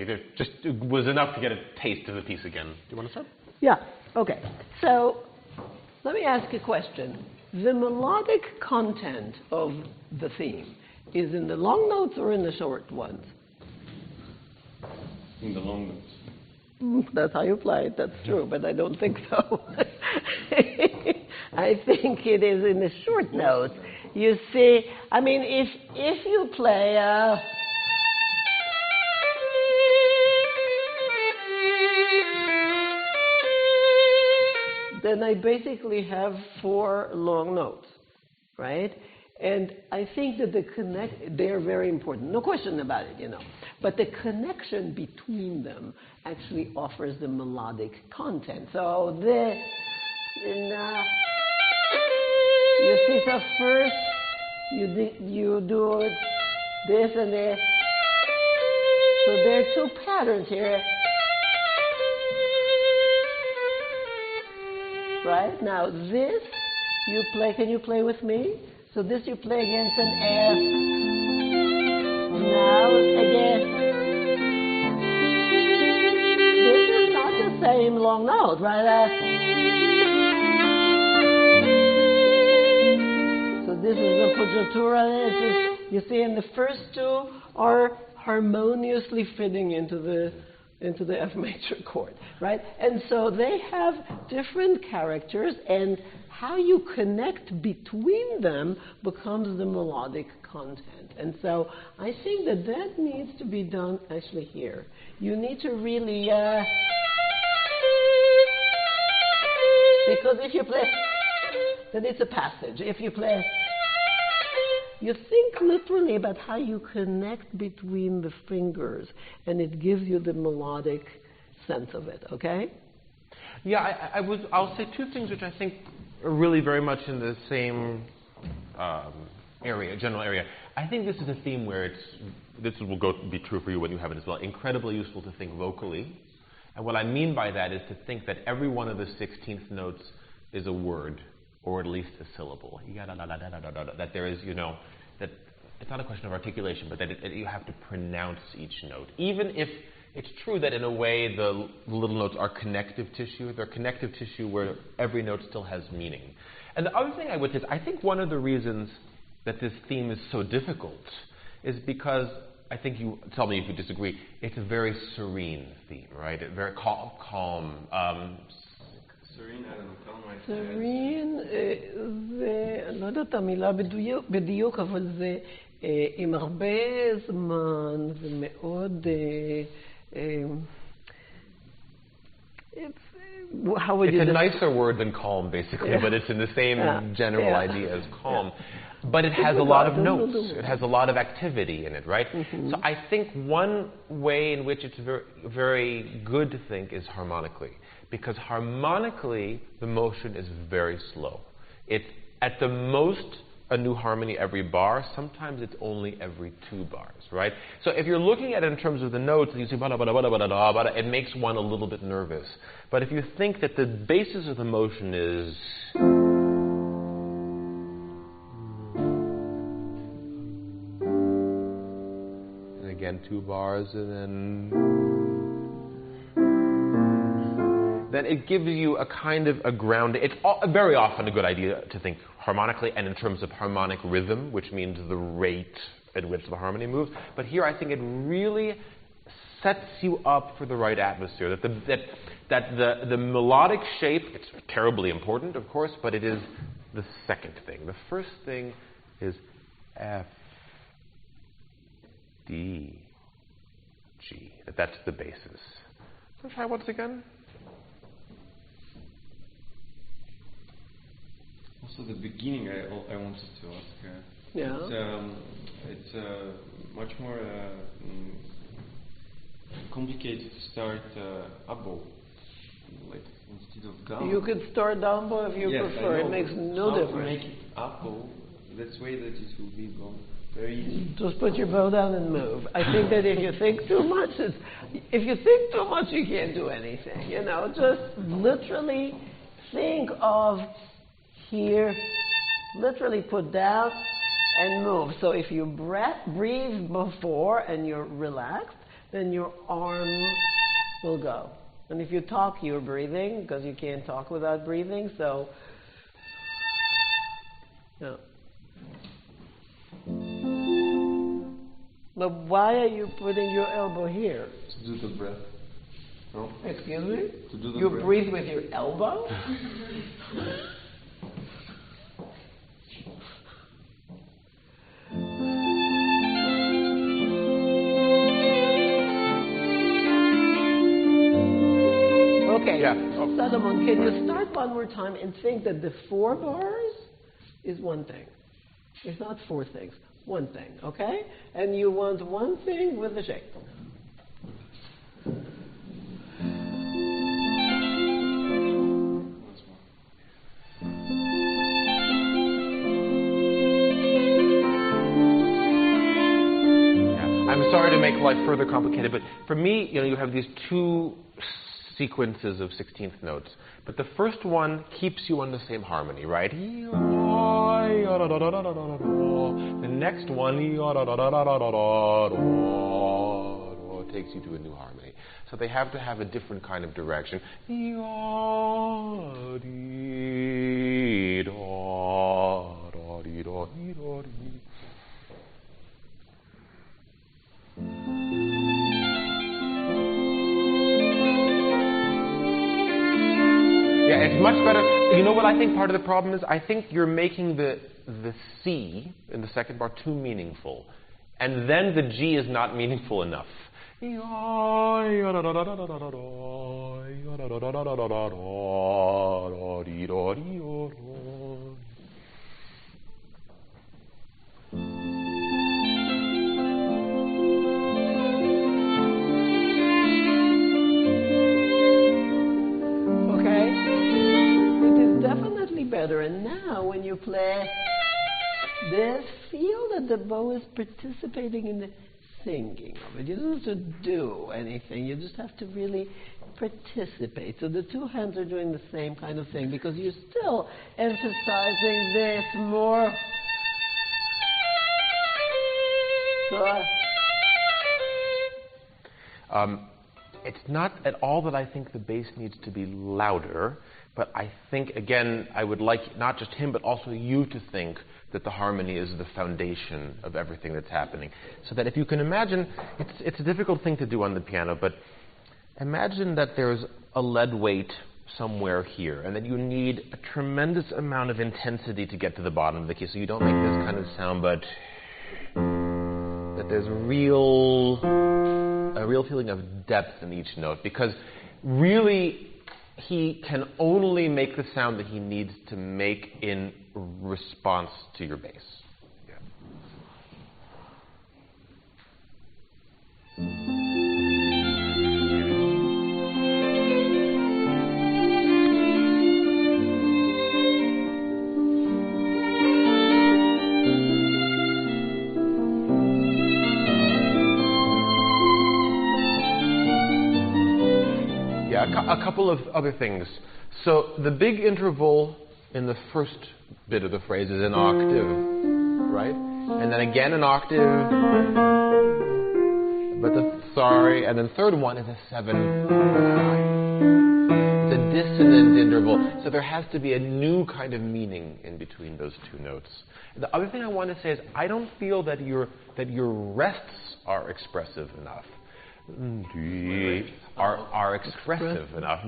It was enough to get a taste of the piece again. Do you want to start? Yeah, okay. So let me ask a question. The melodic content of the theme is in the long notes or in the short ones? In the long notes. That's how you play it, that's true, but I don't think so. I think it is in the short notes. You see, I mean, if you play then I basically have 4 long notes, right? And I think that they're very important. No question about it, But the connection between them actually offers the melodic content. So this, you see, so first you do it, this and this. So there are 2 patterns here. Right? Now this, you play, can you play with me? So this you play against an F. Now again. This is not the same long note, right? So this is the appoggiatura. You see, and the first 2 are harmoniously fitting into the F major chord, right? And so they have different characters, and how you connect between them becomes the melodic content. And so I think that needs to be done actually here. You need to really, because if you play, then it's a passage. If you play, you think literally about how you connect between the fingers, and it gives you the melodic sense of it, okay? Yeah, I'll say 2 things which I think are really very much in the same general area. I think this is a theme where this will be true for you when you have it as well, incredibly useful to think vocally. And what I mean by that is to think that every one of the 16th notes is a word, or at least a syllable. That there is, that it's not a question of articulation, but that you have to pronounce each note. Even if it's true that in a way the little notes are connective tissue, they're connective tissue where every note still has meaning. And the other thing I would say is, I think one of the reasons that this theme is so difficult is because, I think you tell me if you disagree, it's a very serene theme, right? Very calm. Serene, I don't know, calm right. serene, אני לא יודעת את המילה בדיוק, אבל זה עם הרבה זמן ומאוד... It's a nicer word than calm, basically, but it's in the same general idea as calm. But it has a lot of notes. It has a lot of activity in it, right? Mm-hmm. So I think one way in which it's very, very good to think is harmonically. Because harmonically, the motion is very slow. It's at the most a new harmony every bar. Sometimes it's only every 2 bars, right? So if you're looking at it in terms of the notes, you see bada, bada, bada, bada, bada, bada, it makes one a little bit nervous. But if you think that the basis of the motion is... and again, 2 bars, and then it gives you a kind of a ground. It's very often a good idea to think harmonically and in terms of harmonic rhythm, which means the rate at which the harmony moves. But here I think it really sets you up for the right atmosphere. That the melodic shape, it's terribly important, of course, but it is the second thing. The first thing is F, D, G. That's the basis. So try once again. Also, the beginning, I wanted to ask. It's much more complicated to start up-bow, like instead of down. You could start down-bow if you prefer. It makes no difference. To make it up-bow, that's way that it will be very easy. Just put your bow down and move. I think that if you think too much, you can't do anything. Just literally think of here, literally put down and move. So if you breathe before and you're relaxed, then your arm will go. And if you talk, you're breathing, because you can't talk without breathing, so... No. But why are you putting your elbow here? To do the breath. No? Excuse me? To do the you breath. breathe with your elbow? Okay. Yeah. Solomon, can you start one more time and think that the 4 bars is one thing? It's not 4 things. One thing, okay? And you want one thing with the shape. I'm sorry to make life further complicated, but for me, you have these 2 sequences of 16th notes. But the first one keeps you on the same harmony, right? The next one takes you to a new harmony. So they have to have a different kind of direction. Yeah, it's much better. You know what I think part of the problem is? I think you're making the C in the second bar too meaningful. And then the G is not meaningful enough. Better. And now when you play this, feel that the bow is participating in the thinking of it. You don't have to do anything. You just have to really participate. So the 2 hands are doing the same kind of thing because you're still emphasizing this more. So, it's not at all that I think the bass needs to be louder, but I think, again, I would like not just him, but also you to think that the harmony is the foundation of everything that's happening. So that if you can imagine, it's a difficult thing to do on the piano, but imagine that there's a lead weight somewhere here, and that you need a tremendous amount of intensity to get to the bottom of the key, so you don't make this kind of sound, but that there's a real feeling of depth in each note, because really he can only make the sound that he needs to make in response to your bass. A couple of other things. So the big interval in the first bit of the phrase is an octave, right? And then again an octave, but and then third one is a 7. It's a dissonant interval. So there has to be a new kind of meaning in between those 2 notes. The other thing I want to say is I don't feel that your rests are expressive enough. Are expressive enough.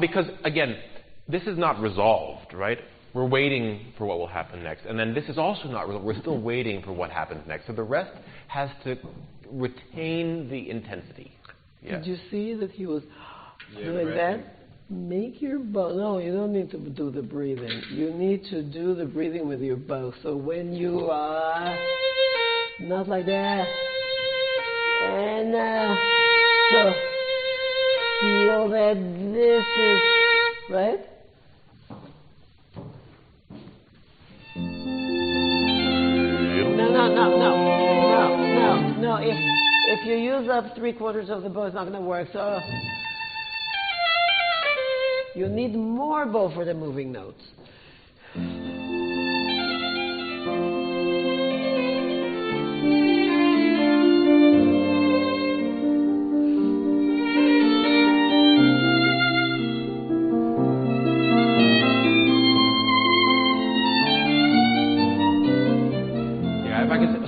Because again, this is not resolved, right? We're waiting for what will happen next, and then this is also not resolved. We're still waiting for what happens next. So the rest has to retain the intensity. Yeah. Did you see that he was doing that? Make your bow. No, you don't need to do the breathing. You need to do the breathing with your bow. So when you not like that, and so feel that this is right. No. If you use up 3/4 of the bow, it's not going to work. So. You need more bow for the moving notes.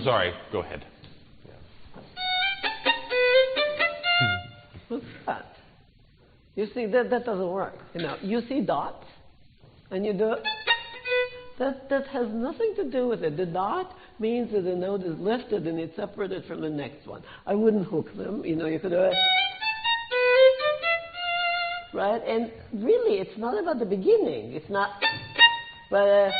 Sorry, go ahead. What's that? You see, that doesn't work. You see dots, and you do it. That has nothing to do with it. The dot means that the note is lifted and it's separated from the next one. I wouldn't hook them. You could do it. Right? And really, it's not about the beginning. It's not. But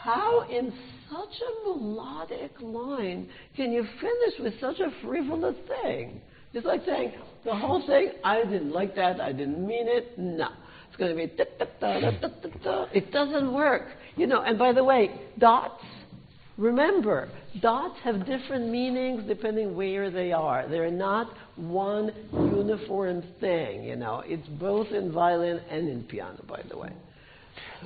how in such a melodic line can you finish with such a frivolous thing? It's like saying the whole thing, I didn't like that, I didn't mean it. No. It's going to be da-da-da-da-da-da. It doesn't work. And by the way, dots, remember, dots have different meanings depending where they are. They're not one uniform thing, It's both in violin and in piano, by the way.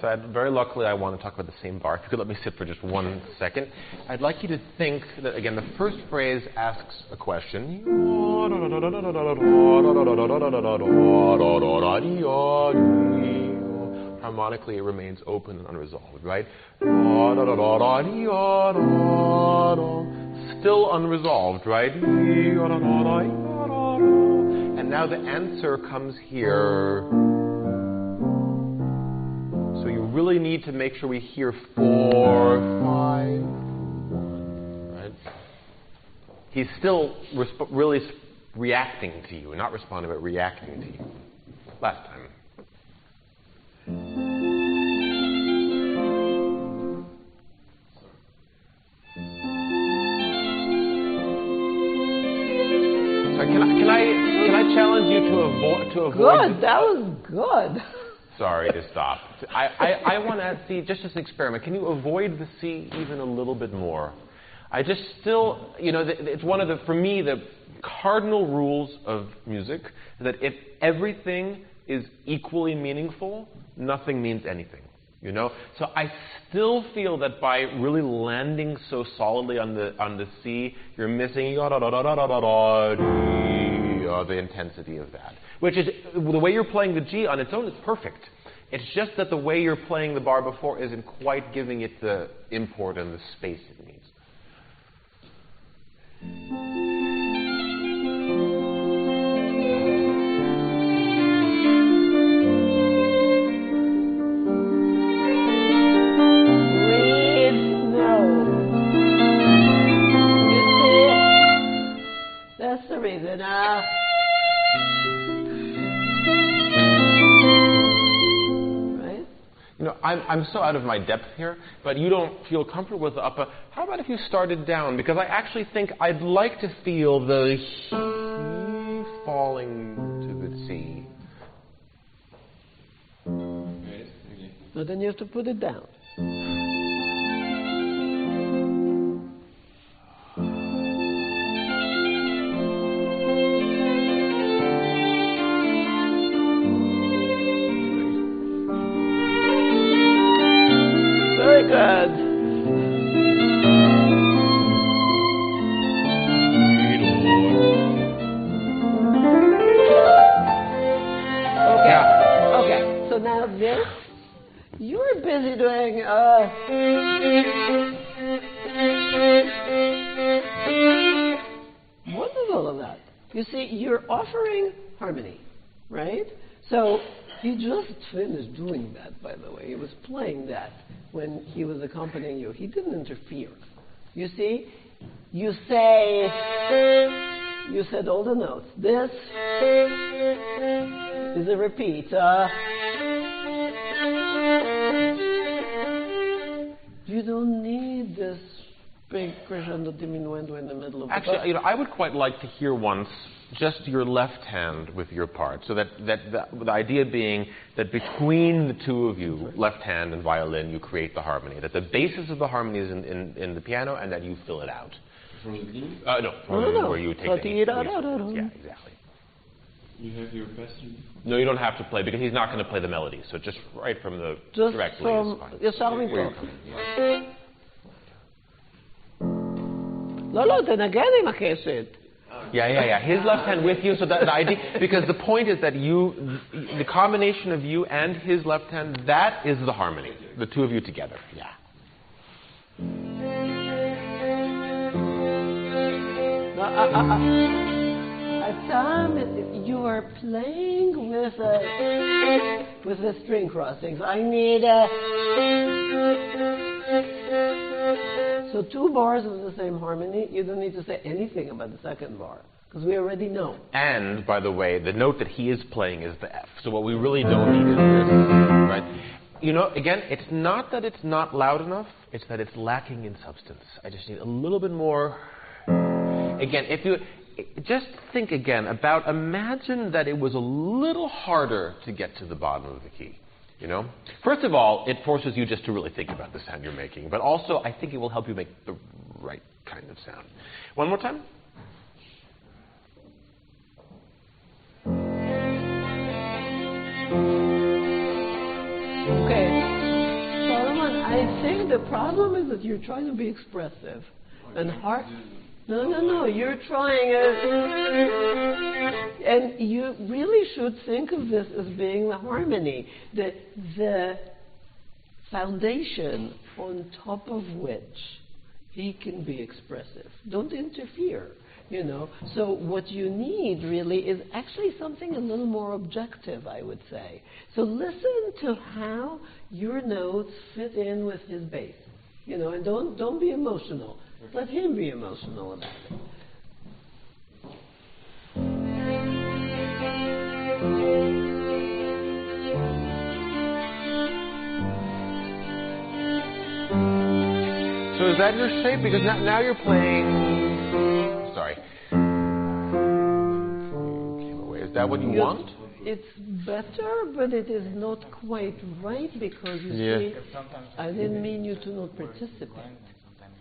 So very luckily, I want to talk about the same bar. If you could let me sit for just 1 second. I'd like you to think that, again, the first phrase asks a question. Harmonically, it remains open and unresolved, right? Still unresolved, right? And now the answer comes here. So you really need to make sure we hear 4, 5, 1, right? He's still really reacting to you, not responding, but reacting to you. Last time. So can I challenge you to avoid? Good. That was good. Sorry to stop. I want to see, just as an experiment, can you avoid the C even a little bit more? I just still, it's one of for me, the cardinal rules of music, that if everything is equally meaningful, nothing means anything. So I still feel that by really landing so solidly on the C, you're missing the intensity of that. Which is, the way you're playing the G on its own is perfect. It's just that the way you're playing the bar before isn't quite giving it the import and the space it needs. That's the reason. Right? I'm so out of my depth here, but you don't feel comfortable with the upper. How about if you started down? Because I actually think I'd like to feel the he falling to the C. But then you have to put it down. Very good. Okay. So now this, you're busy doing. What is all of that? You see, you're offering harmony, right? So he just finished doing that, by the way. He was playing that when he was accompanying you. He didn't interfere. You see, you said all the notes. This is a repeat. You don't need this big crescendo diminuendo in the middle of the Actually, I would quite like to hear once just your left hand with your part. So that the idea being that between the two of you, left hand and violin, you create the harmony. That the basis of the harmony is in the piano, and that you fill it out. From the beginning? No, where you take the Yeah, exactly. You have your passage before? No, you don't have to play because he's not going to play the melody. So just right from the just directly from is fine. לא, תנגן עם הקשת. Yeah. His left hand with you, so that the idea, because the point is that the combination of you and his left hand, that is the harmony. The two of you together. Yeah. At times you are playing with the string crossings. I need so 2 bars of the same harmony. You don't need to say anything about the second bar because we already know. And by the way, the note that he is playing is the F. So what we really don't need is this, right? You know, again, it's not that it's not loud enough. It's that it's lacking in substance. I just need a little bit more. Again, if you just think again about, imagine that it was a little harder to get to the bottom of the key. You know, first of all, it forces you just to really think about the sound you're making, but also I think it will help you make the right kind of sound. One more time. Okay, Solomon, I think the problem is that you're trying to be expressive and hard. No, you're trying and you really should think of this as being the harmony, the foundation on top of which he can be expressive. Don't interfere, you know. So what you need really is actually something a little more objective, I would say. So listen to how your notes fit in with his bass, you know, and don't be emotional. Let him be emotional about it. So is that your shape? Because now you're playing. Sorry. Came away. Is that what you want? It's better, but it is not quite right because you see, I didn't mean you to not participate.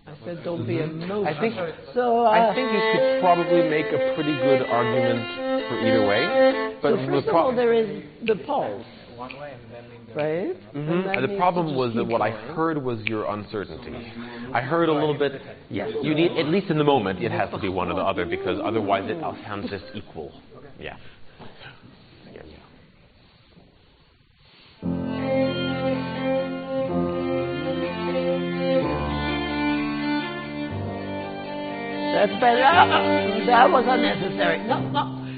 I said don't be emotional. I think you could probably make a pretty good argument for either way. But so first of all, there is the pulse. One way and then right? Mm-hmm. The problem was that what I heard was your uncertainty. I heard a little bit, yes, you need, at least in the moment, it has to be one or the other because otherwise it sounds just equal. Yeah. That's better. That was unnecessary. No.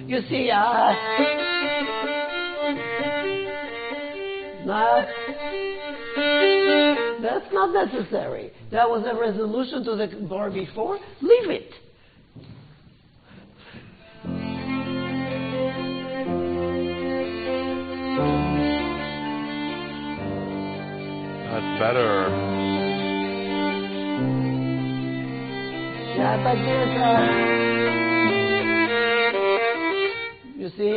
You see, no, that's not necessary. That was a resolution to the bar before. Leave it. That's better. Yeah, but you see,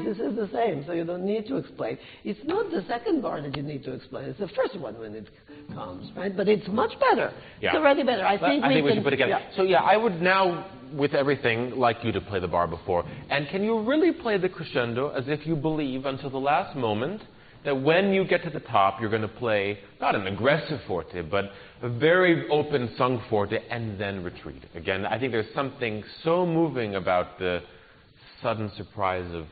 this is the same, so you don't need to explain. It's not the second bar that you need to explain. It's the first one when it comes, right? But it's much better. Yeah. It's already better. I think we should put it together. Yeah. So I would now, with everything, like you to play the bar before. And can you really play the crescendo as if you believe until the last moment that when you get to the top, you're going to play not an aggressive forte, but a very open sung forte, and then retreat. Again, I think there's something so moving about the sudden surprise of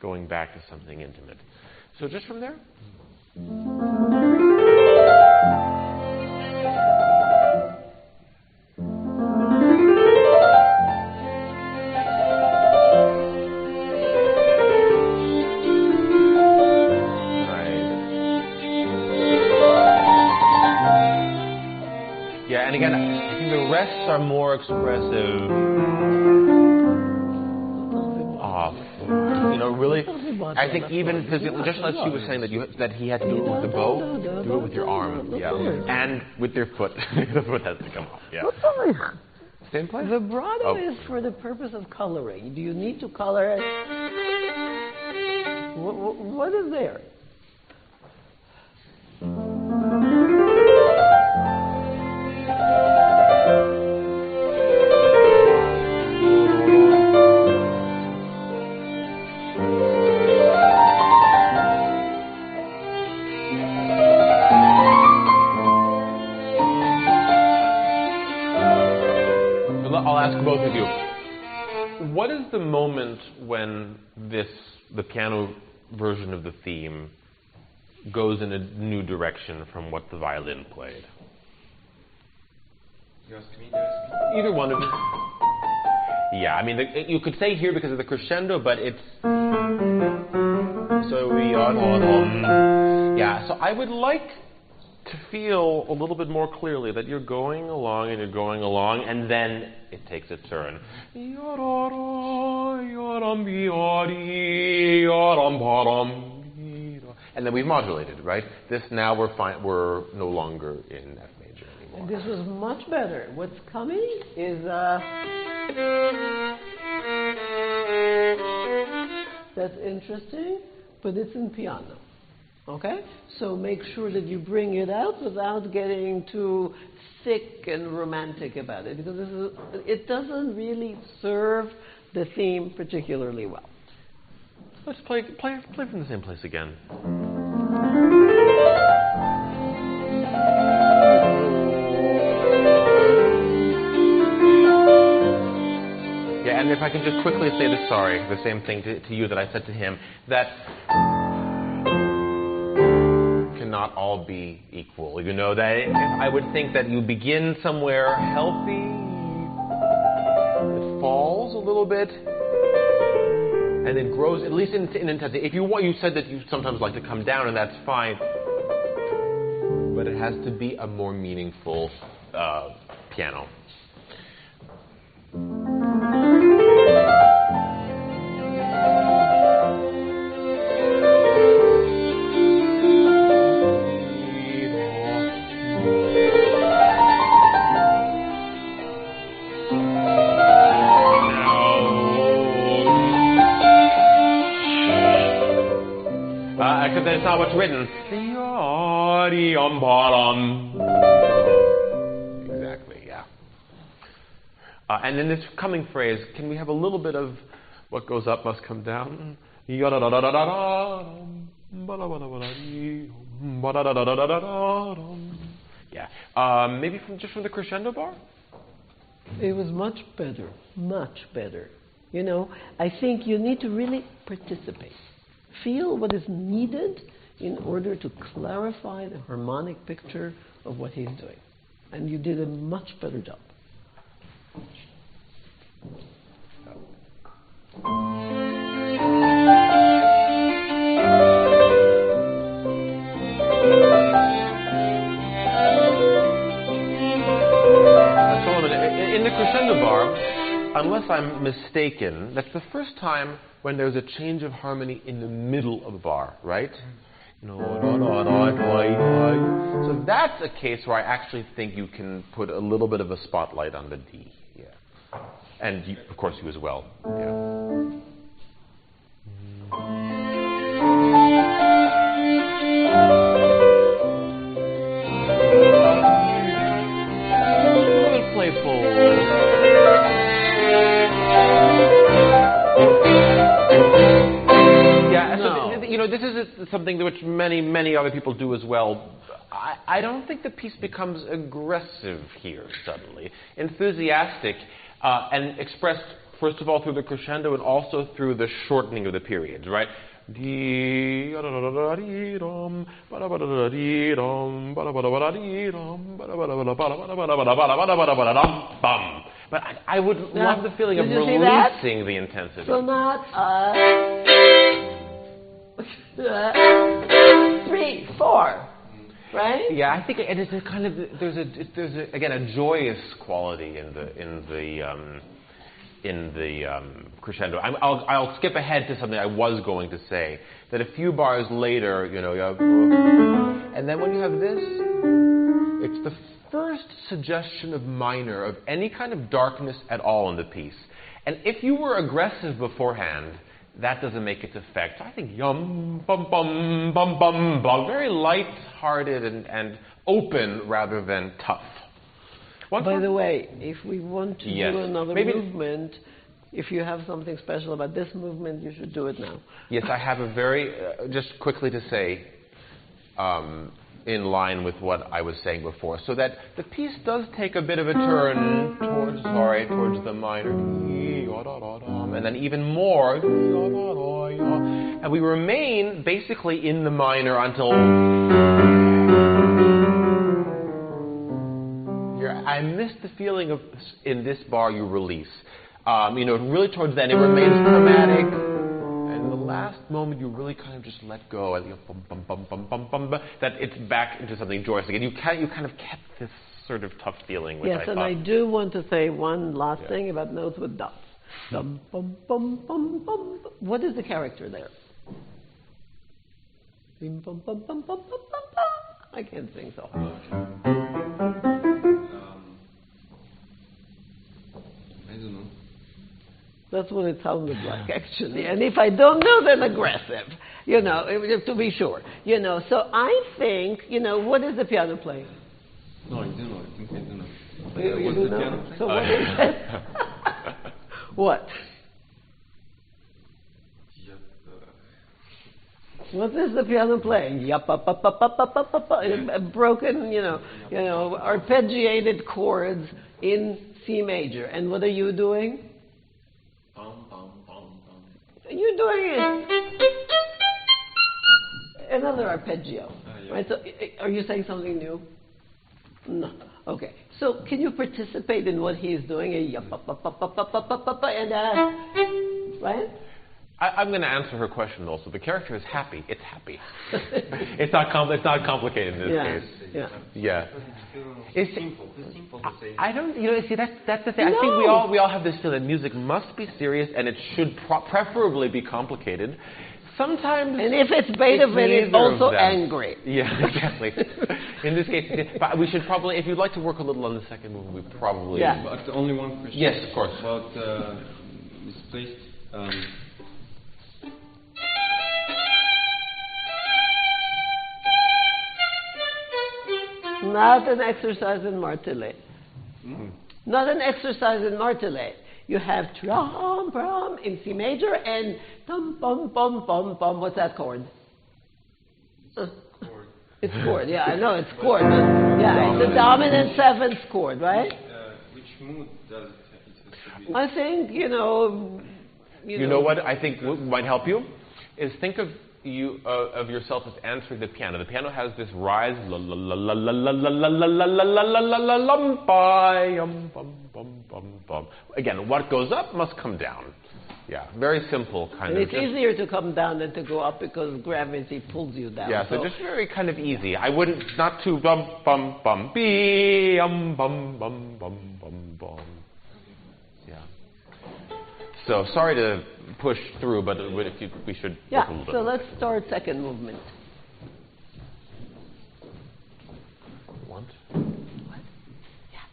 going back to something intimate. So just from there. And again, I think the rests are more expressive. Really, I think even because just like she was saying that he had to do it with the bow, do it with your arm, and with your foot. The foot has to come off. Yeah. Same place. Vibrato is for the purpose of coloring. Do you need to color it? What is there? of you. What is the moment when the piano version of the theme goes in a new direction from what the violin played? You ask me, you ask me? Either one of you. Yeah, I mean, you could say here because of the crescendo, but it's... So we are on. Yeah, so I would like to feel a little bit more clearly that you're going along and you're going along, and then it takes a turn. And then we've modulated, right? This now we're no longer in F major anymore. And this was much better. What's coming is that's interesting, but it's in piano. Okay? So make sure that you bring it out without getting too thick and romantic about it, because it doesn't really serve the theme particularly well. Let's play from the same place again. Yeah, and if I can just quickly say the same thing to you that I said to him, that cannot all be equal. You know, that I would think that you begin somewhere healthy, it falls a little bit, and it grows, at least in intensity. If you said that you sometimes like to come down, and that's fine, but it has to be a more meaningful piano. That's not what's written. Exactly, yeah. And in this coming phrase, can we have a little bit of what goes up must come down? Yeah. Maybe just from the crescendo bar? It was much better, much better. You know, I think you need to really participate. Feel what is needed in order to clarify the harmonic picture of what he's doing. And you did a much better job. In the crescendo bar, unless I'm mistaken, that's the first time when there's a change of harmony in the middle of the bar, right? So that's a case where I actually think you can put a little bit of a spotlight on the D. Yeah. And you, of course you as well. Yeah. A little playful. This is something which many other people do as well. I don't think the piece becomes aggressive here suddenly. Enthusiastic and expressed, first of all, through the crescendo and also through the shortening of the periods, right? But I would love the feeling of releasing the intensity. Sonata. 3, 4, right? Yeah, I think it is a kind of there's again a joyous quality in the crescendo. I'll skip ahead to something I was going to say, that a few bars later, you know, you have, and then when you have this, it's the first suggestion of minor, of any kind of darkness at all in the piece. And if you were aggressive beforehand, that doesn't make its effect. I think yum, bum, bum, bum, bum, bum. Very light-hearted and open rather than tough. By the way, if we want to do another movement, if you have something special about this movement, you should do it now. Yes, I have a very, just quickly to say, in line with what I was saying before. So that the piece does take a bit of a turn towards the minor, and then even more, and we remain basically in the minor until I miss the feeling of in this bar you release. Really towards the end it remains chromatic, and the last moment you really kind of just let go, and that it's back into something joyous again. You kind of kept this sort of tough feeling. Which yes, and I do want to say one last thing about notes with dots. Bum, bum, bum, bum, bum. What is the character there? Bum, bum, bum, bum, bum, bum, bum. I can't sing so hard. I don't know. That's what it sounded like, actually. And if I don't know, then aggressive, to be sure. So I think, what is the piano playing? No, I don't know. I think I don't know. You do the know? piano playing? So what is it? What? What is the piano playing? Broken, arpeggiated chords in C major. And what are you doing? You're doing it. Another arpeggio. Right? So, are you saying something new? No. Okay. So, can you participate in what he is doing? Right? I'm going to answer her question also. The character is happy. It's happy. It's not complicated in this case. Yeah. It's simple. It's simple to say. I don't. See, that's the thing. No. I think we all have this feeling that music must be serious and it should preferably be complicated. Sometimes. And if it's Beethoven, it's also angry. Yeah, exactly. In this case, but we should probably, if you'd like to work a little on the second movement, we probably. Yeah. But only one question. Yes, of course. About misplaced. Not an exercise in martelé. Not an exercise in martelé. You have trom, brom in C major and tum, bum, bum, bum, bum. What's that chord? Chord. It's chord, yeah, I know it's chord. But yeah, it's the dominant seventh chord, right? Which mood does it? I think, You know what I think might help you? Is think of yourself as answering the piano. The piano has this rise, la la la la la la la la la la la la la la lum bum bum bum bum. Again, what goes up must come down. Yeah, very simple kind and of. It's easier to come down than to go up because gravity pulls you down. Yeah, so just very kind of easy. I wouldn't not too bum bum bum be bum bum bum bum bum. Yeah. So sorry to push through, but we should. Yeah. So let's start second movement. Want? What? Yeah.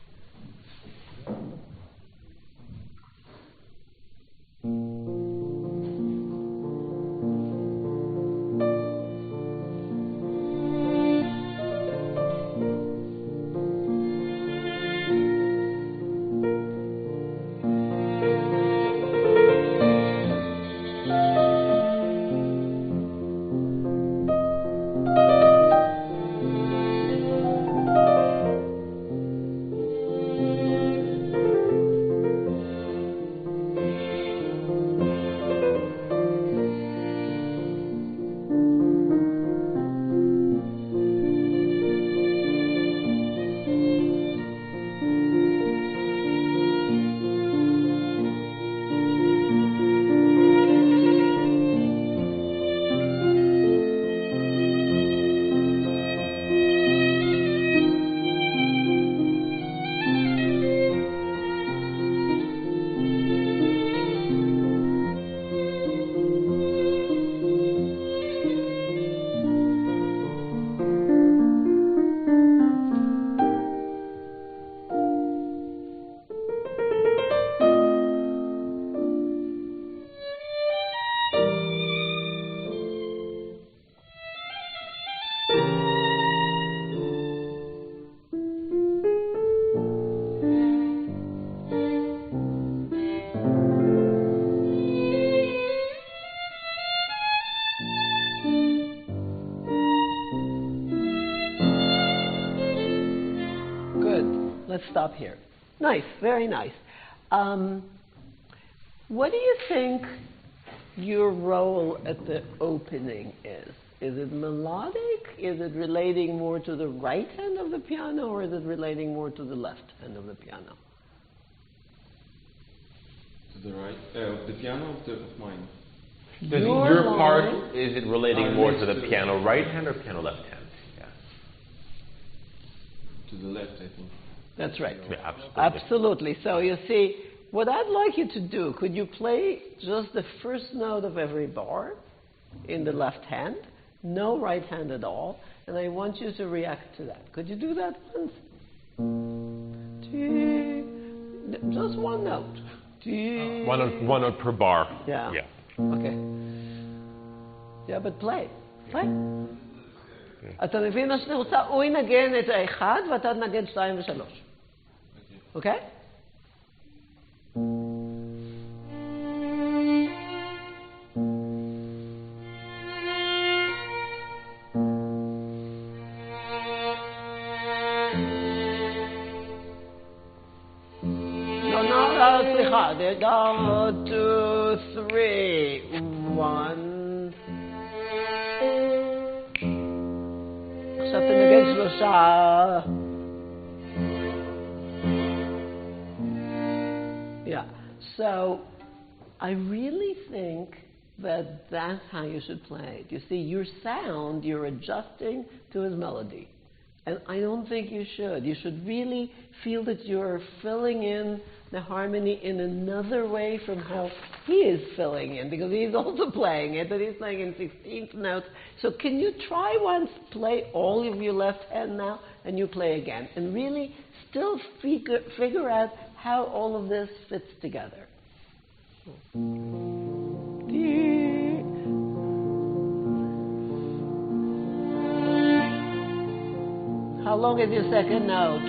let's stop here. Nice, very nice. What do you think your role at the opening is? Is it melodic? Is it relating more to the right hand of the piano, or is it relating more to the left hand of the piano? To the right, the piano of mine. Does your part, is it relating more to the piano right hand or piano left hand? Yeah. To the left, I think. That's right. Yeah, absolutely. Absolutely. So you see, what I'd like you to do, could you play just the first note of every bar in the left hand? No right hand at all. And I want you to react to that. Could you do that once? Just one note. One note per bar. Yeah. Okay. Yeah, but play. Play. אתה מבין מה שאני רוצה? הוא ינגן את האחד ואתה תנגן 2 ו3. אוקיי? סליחה, 1, 2, 3, 1. עכשיו תנגן 3. Yeah, so I really think that that's how you should play it. You see, your sound, you're adjusting to his melody. And I don't think you should. You should really feel that you're filling in the harmony in another way from how he is filling in, because he's also playing it, but he's playing in 16th notes. So can you try once, play all of your left hand now, and you play again, and really still figure out how all of this fits together. How long is your second note?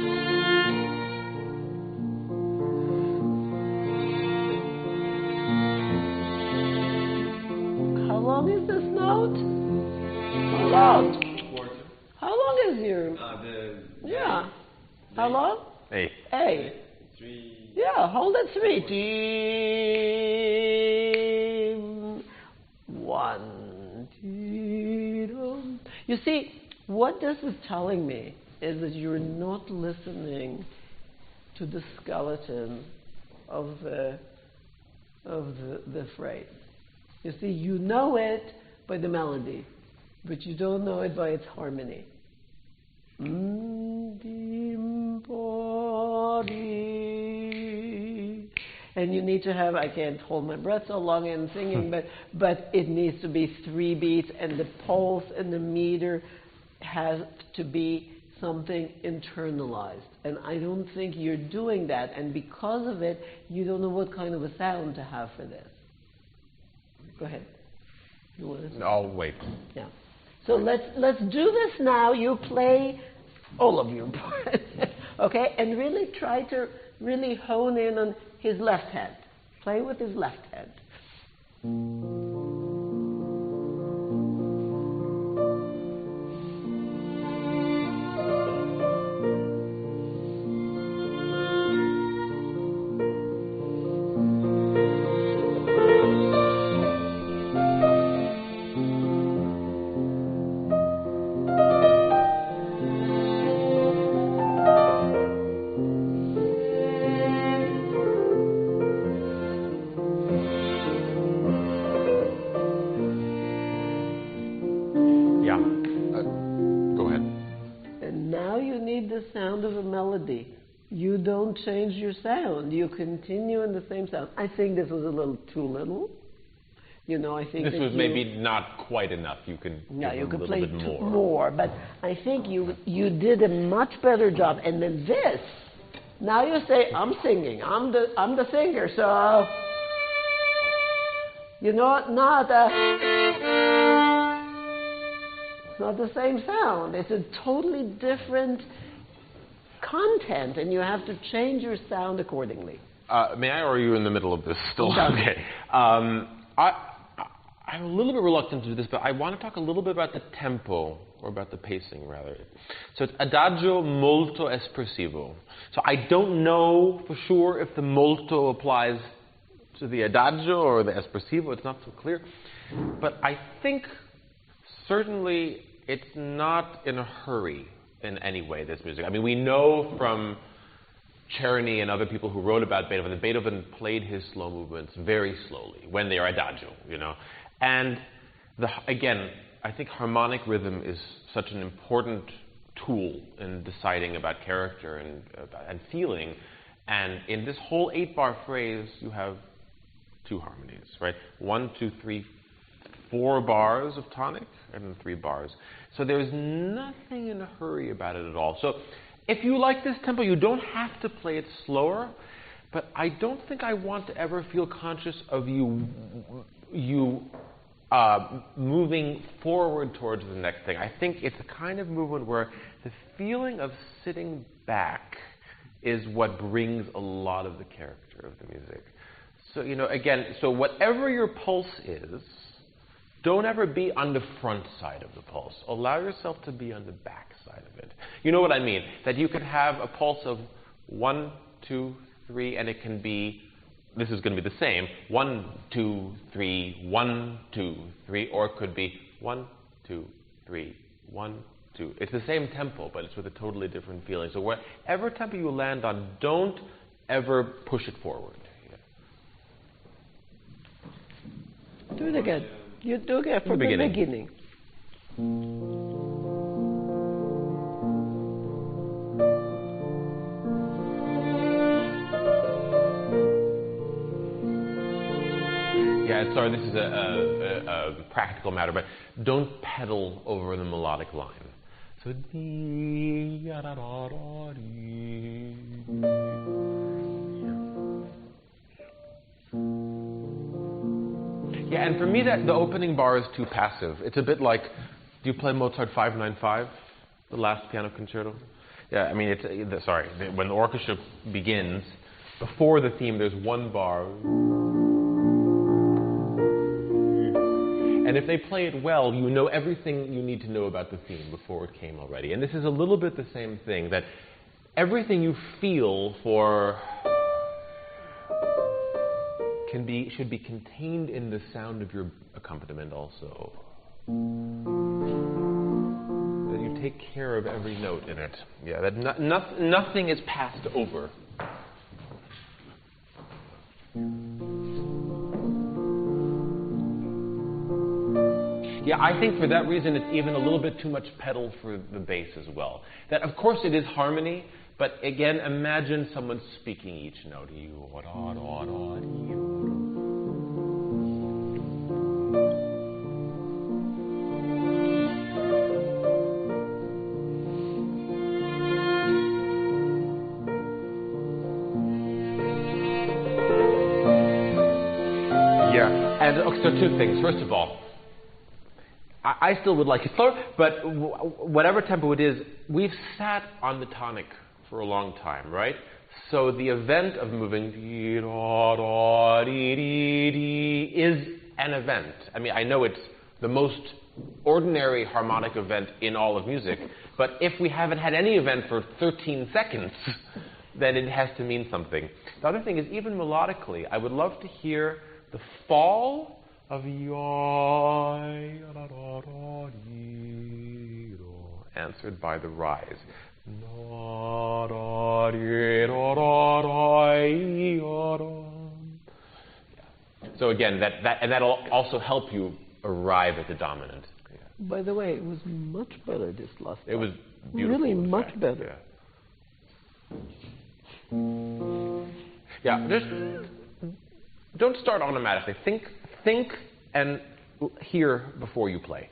How long is this note? How long? Quarter. How long is your... yeah. How long? A. A. 3. Yeah, hold it 3. 1. You see, what this is telling me is that you're not listening to the skeleton of the phrase. You see, you know it by the melody, but you don't know it by its harmony. And you need to have, I can't hold my breath so long in singing, but it needs to be 3 beats, and the pulse and the meter has to be something internalized. And I don't think you're doing that, and because of it, you don't know what kind of a sound to have for this. Go ahead. You want to? I'll wait. Yeah. So let's do this now. You play all of your parts, okay? And really try to really hone in on his left hand. Play with his left hand. You don't change your sound. You continue in the same sound. I think this was a little too little. You know, I think this was maybe not quite enough. You can you could play bit more. More, but I think you did a much better job. And then this, now you say, I'm singing. I'm the singer. So you know, it's not the same sound. It's a totally different content, and you have to change your sound accordingly. May I, or are you in the middle of this still? No. Okay. I'm a little bit reluctant to do this, but I want to talk a little bit about the tempo, or about the pacing, rather. So it's adagio molto espressivo. So I don't know for sure if the molto applies to the adagio or the espressivo. It's not so clear. But I think certainly it's not in a hurry in any way, this music. I mean, we know from Czerny and other people who wrote about Beethoven that Beethoven played his slow movements very slowly when they are adagio, you know. And again, I think harmonic rhythm is such an important tool in deciding about character and feeling. And in this whole 8-bar phrase, you have 2 harmonies, right? 1, 2, 3, 4 bars of tonic, and then 3 bars. So there's nothing in a hurry about it at all. So if you like this tempo, you don't have to play it slower, but I don't think I want to ever feel conscious of you moving forward towards the next thing. I think it's a kind of movement where the feeling of sitting back is what brings a lot of the character of the music. So, you know, again, so whatever your pulse is, don't ever be on the front side of the pulse. Allow yourself to be on the back side of it. You know what I mean? That you can have a pulse of 1, 2, 3, and it can be, this is going to be the same, 1, 2, 3, 1, 2, 3, or it could be 1, 2, 3, 1, 2. It's the same tempo, but it's with a totally different feeling. So whatever tempo you land on, don't ever push it forward. Yeah. Do it again. You do it again from the beginning. Yeah, sorry, this is a practical matter, but don't pedal over the melodic line. So, yeah, and for me, that the opening bar is too passive. It's a bit like, do you play Mozart 595, the last piano concerto? Yeah, I mean, when the orchestra begins, before the theme, there's 1 bar. And if they play it well, you know everything you need to know about the theme before it came already. And this is a little bit the same thing, that everything you feel for should be contained in the sound of your accompaniment also. That you take care of every note in it. Yeah, that nothing is passed over. Yeah, I think for that reason it's even a little bit too much pedal for the bass as well. That, of course, it is harmony, but again, imagine someone speaking each note. Yeah, and so 2 things. First of all, I still would like it slower, but whatever tempo it is, we've sat on the tonic for a long time, right? So the event of moving is an event. I mean, I know it's the most ordinary harmonic event in all of music, but if we haven't had any event for 13 seconds, then it has to mean something. The other thing is, even melodically, I would love to hear the fall of answered by the rise. So again, that'll also help you arrive at the dominant. Yeah. By the way, it was much better this last time. It was beautiful. Really much better. Yeah, just don't start automatically. Think and hear before you play.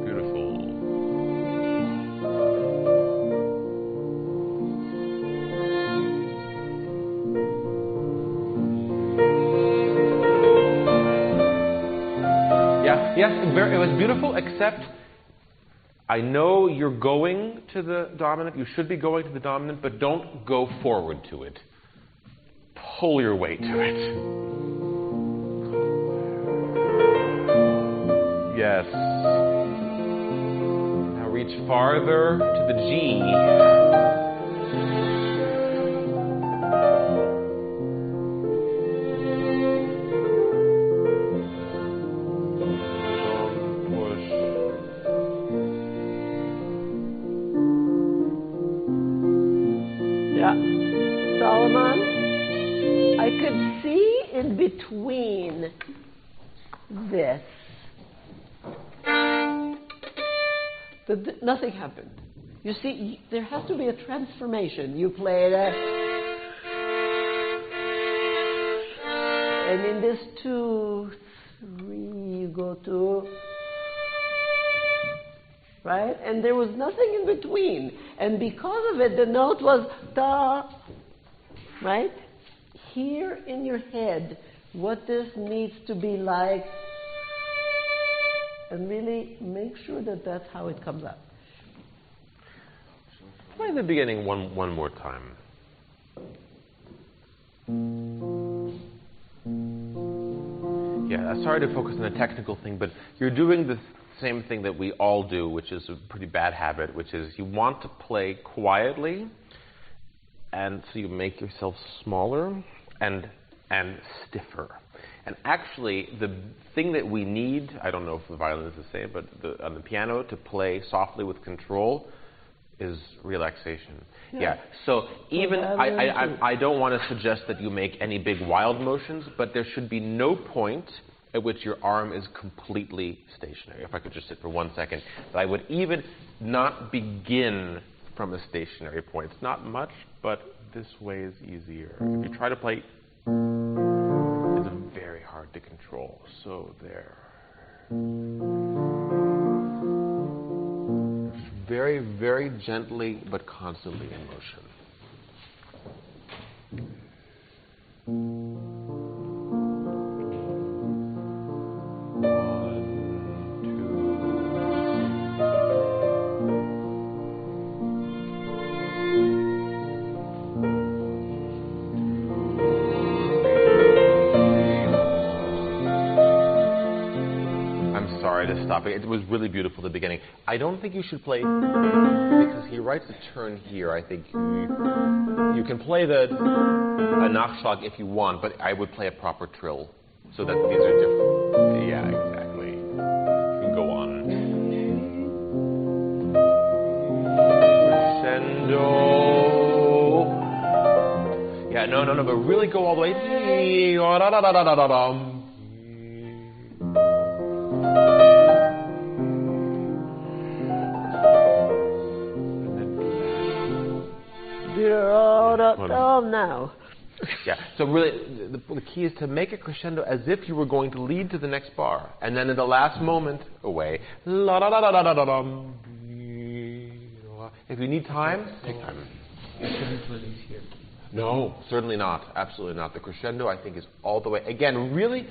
Beautiful. Yeah, yes, it was beautiful, except I know you're going to the dominant, you should be going to the dominant, but don't go forward to it. Pull your way to it. Yes. Now reach farther to the G. Zalmanov, I could see in between this that nothing happened. You see, there has to be a transformation. You play that, and in this 2, 3, you go to, right? And there was nothing in between. And because of it, the note was da, right? Hear in your head what this needs to be like, and really make sure that that's how it comes out. Play the beginning one more time. Yeah, sorry to focus on the technical thing, but you're doing the same thing that we all do, which is a pretty bad habit, which is you want to play quietly, and so you make yourself smaller and stiffer. And actually, the thing that we need, I don't know if the violin is the same, but on the piano, to play softly with control is relaxation. Yeah. So even, I don't want to suggest that you make any big wild motions, but there should be no point at which your arm is completely stationary. If I could just sit for 1 second, that I would even not begin from a stationary point. It's not much, but this way is easier. If you try to play, it's very hard to control. So there. Very, very gently, but constantly in motion. Stop it. It was really beautiful at the beginning. I don't think you should play, because he writes a turn here. I think you can play a Nachschlag if you want, but I would play a proper trill, so that these are different. Yeah, exactly. You can go on. Crescendo. Yeah, no, but really go all the way. Now. Yeah, so really, the key is to make a crescendo as if you were going to lead to the next bar, and then in the last moment, away. If you need time, take time. You shouldn't play these here. No, certainly not. Absolutely not. The crescendo, I think, is all the way. Again, really,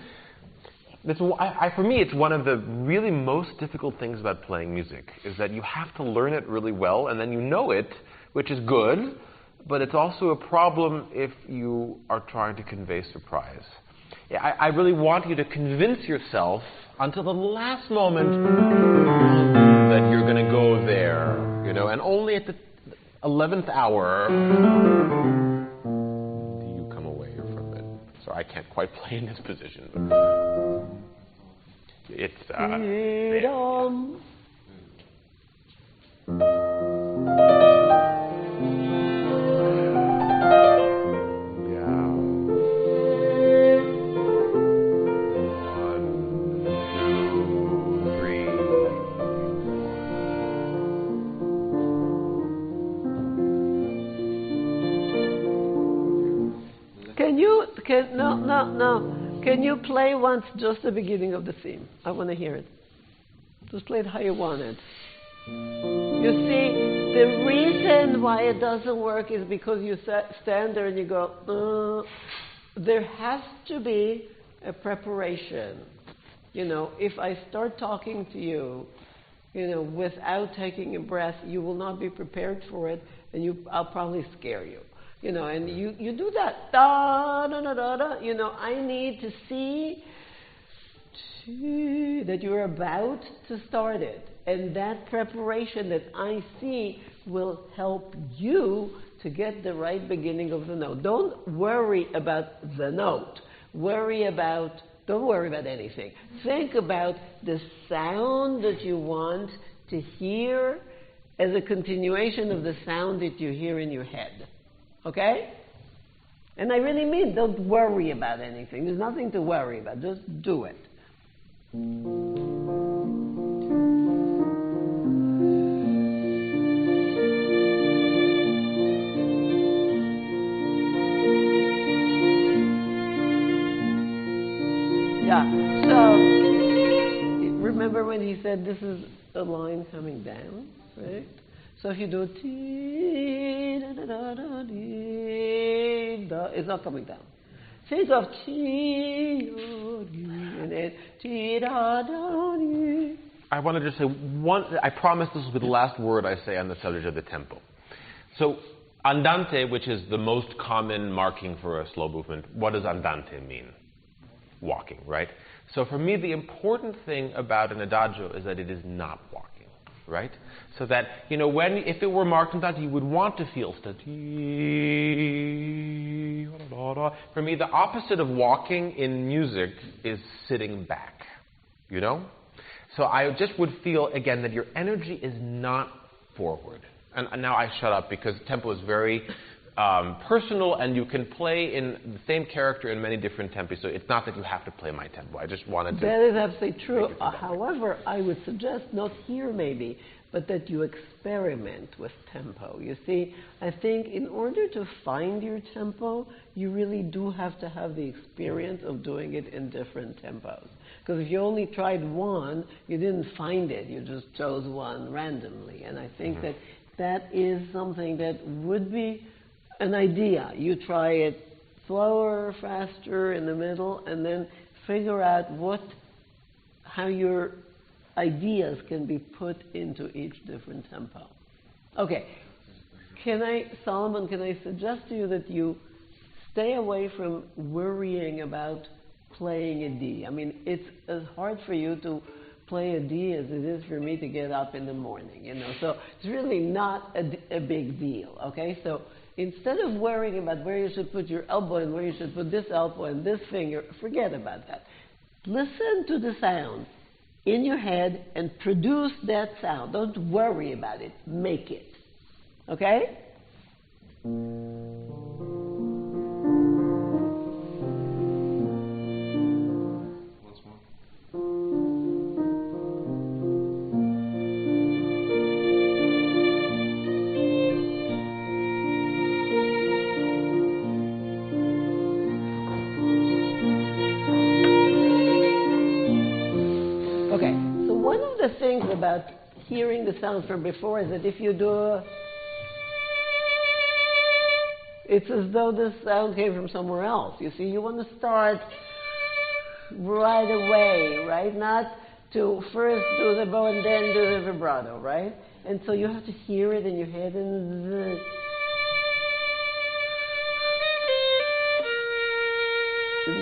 for me, it's one of the really most difficult things about playing music, is that you have to learn it really well, and then you know it, which is good. But it's also a problem if you are trying to convey surprise. Yeah, I really want you to convince yourself until the last moment that you're going to go there, and only at the 11th hour do you come away from it. So I can't quite play in this position, but it's No. Can you play once just the beginning of the theme? I want to hear it. Just play it how you want it. You see, the reason why it doesn't work is because you stand there and you go, there has to be a preparation. If I start talking to you, without taking a breath, you will not be prepared for it, and I'll probably scare you. And you do that. Da, da, da, da, da. I need to see that you're about to start it. And that preparation that I see will help you to get the right beginning of the note. Don't worry about the note. Don't worry about anything. Think about the sound that you want to hear as a continuation of the sound that you hear in your head. Okay? And I really mean, don't worry about anything. There's nothing to worry about. Just do it. Yeah. So, remember when he said this is a line coming down, right? So if you do ti da da da da di da, it's not coming down. Think of ti and then ti da da di. I want to just say one. I promise this will be the last word I say on the subject of the tempo. So andante, which is the most common marking for a slow movement, what does andante mean? Walking, right? So for me, the important thing about an adagio is that it is not walking, right? So that, if it were marked andante, you would want to feel For me, the opposite of walking in music is sitting back, So I just would feel, again, that your energy is not forward. And now I shut up because tempo is very personal, and you can play in the same character in many different tempi. So it's not that you have to play my tempo. I just wanted to. That is absolutely true. However, I would suggest not here maybe, but that you experiment with tempo. You see, I think in order to find your tempo, you really do have to have the experience of doing it in different tempos. Because if you only tried one, you didn't find it. You just chose one randomly. And I think that is something that would be an idea. You try it slower, faster, in the middle, and then figure out how your ideas can be put into each different tempo. Okay. Solomon, can I suggest to you that you stay away from worrying about playing a D? I mean, it's as hard for you to play a D as it is for me to get up in the morning, So it's really not a big deal, okay? So instead of worrying about where you should put your elbow and where you should put this elbow and this finger, forget about that. Listen to the sound in your head and produce that sound. Don't worry about it. Make it. Okay? Once more. The things about hearing the sound from before is that if you do it's as though the sound came from somewhere else. You see, you want to start right away, right? Not to first do the bow and then do the vibrato, right? And so you have to hear it in your head and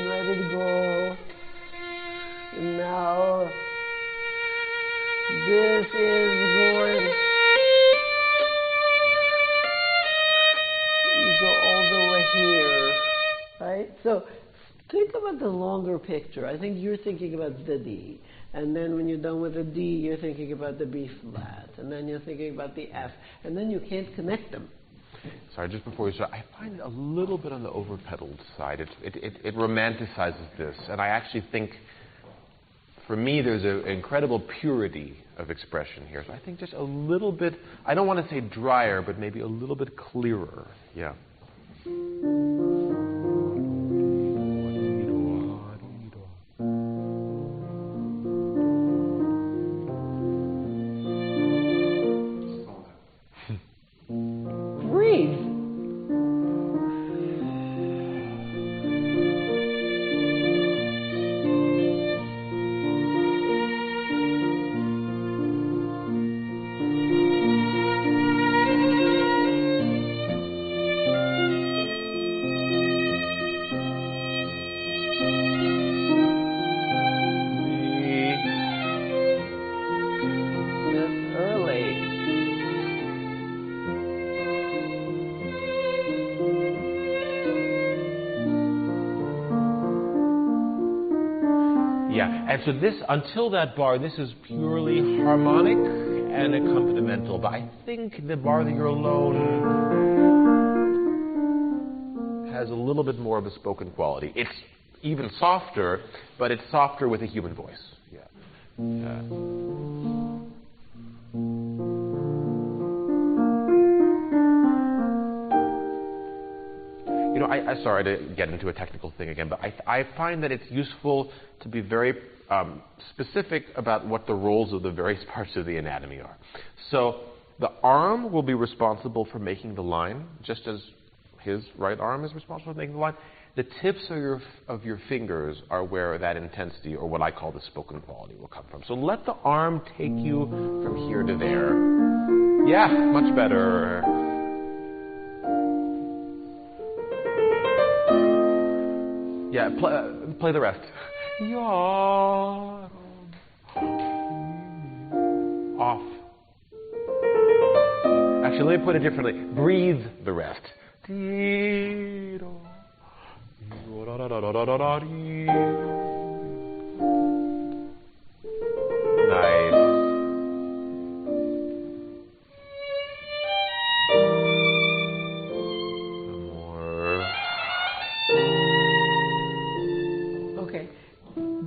let it go. And now this is going. You go all the way here, right? So think about the longer picture. I think you're thinking about the D. And then when you're done with the D, you're thinking about the B flat. And then you're thinking about the F. And then you can't connect them. Sorry, just before we start, I find it a little bit on the over-pedaled side. It romanticizes this. And I actually think, for me, there's an incredible purity of expression here. So I think just a little bit, I don't want to say drier, but maybe a little bit clearer. Yeah. Yeah, and so this, until that bar, this is purely harmonic and accompanimental. But I think the bar that you're alone has a little bit more of a spoken quality. It's even softer, but it's softer with a human voice. Yeah. You know, I'm sorry to get into a technical thing again, but I find that it's useful to be very specific about what the roles of the various parts of the anatomy are. So the arm will be responsible for making the line, just as his right arm is responsible for making the line. The tips of your fingers are where that intensity, or what I call the spoken quality, will come from. So let the arm take you from here to there. Yeah, much better. Yeah, play the rest. Off. Actually, let me put it differently. Breathe the rest. Nice.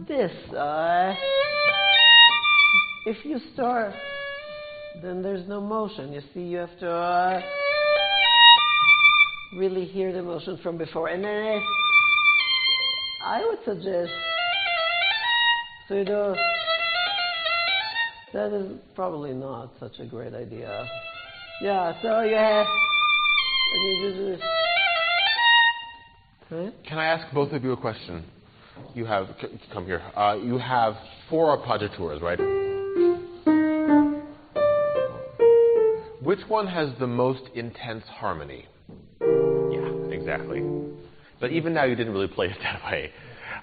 This, if you start, then there's no motion. You see, you have to really hear the motion from before. And then I would suggest, so you do, that is probably not such a great idea. Yeah, so you have, and you do this. Right? Can I ask both of you a question? You have, come here. You have 4 arpeggiatures, right? Which one has the most intense harmony? Yeah, exactly. But even now, you didn't really play it that way.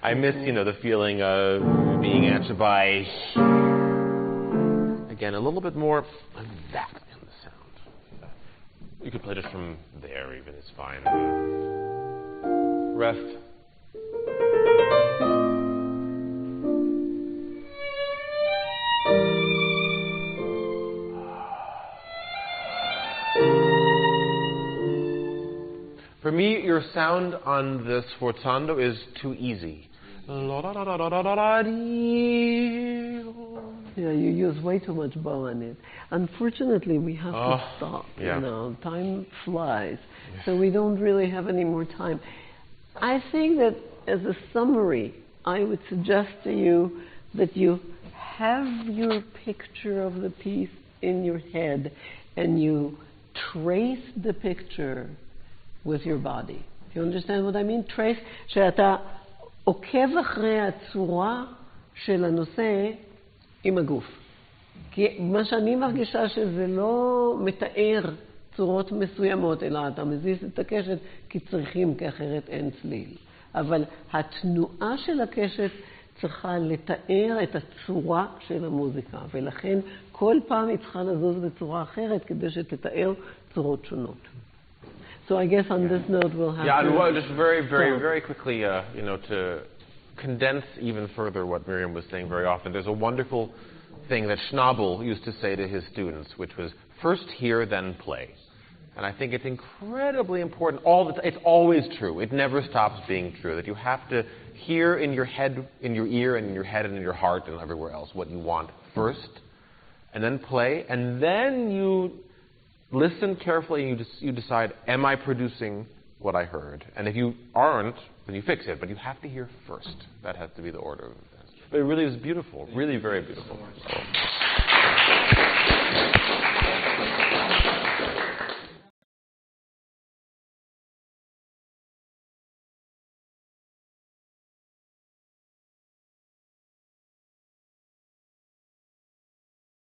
I miss, the feeling of being answered by, again, a little bit more of that in the sound. You could play just from there, even. It's fine. Rest. For me, your sound on the sforzando is too easy. Yeah, you use way too much bow on it. Unfortunately, we have to stop. Yeah. Time flies, so we don't really have any more time. I think that as a summary, I would suggest to you that you have your picture of the piece in your head and you trace the picture with your body. Do you understand what I mean? Trace, שאתה עוקב אחרי הצורה של הנושא עם הגוף. כי מה שאני מרגישה שזה לא מתאר צורות מסוימות, אלא אתה מזיז את הקשת כי צריכים, כי אחרת אין צליל. אבל התנועה של הקשת צריכה לתאר את הצורה של המוזיקה, ולכן כל פעם היא צריכה לזוז בצורה אחרת כדי שתתאר צורות שונות. So I guess on this note we'll have to... just very quickly, to condense even further what Miriam was saying very often, there's a wonderful thing that Schnabel used to say to his students, which was, first hear, then play. And I think it's incredibly important. It's always true. It never stops being true, that you have to hear in your head, in your ear, and in your head, and in your heart, and everywhere else what you want first, and then play, and then you listen carefully and you decide, am I producing what I heard? And if you aren't, then you fix it. But you have to hear first. That has to be the order of events. But it really is beautiful. Really very beautiful.